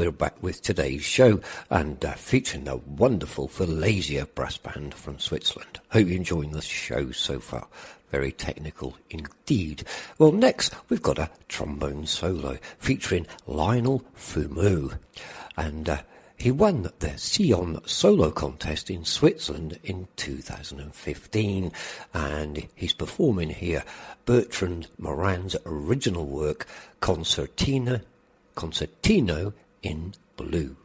we're back with today's show and featuring the wonderful Verlasia Brass Band from Switzerland. Hope you're enjoying the show so far. Very technical indeed. Well, next we've got a trombone solo featuring Lionel Fumeau. And he won the Sion Solo Contest in Switzerland in 2015. And he's performing here Bertrand Morin's original work, Concertino in Blue.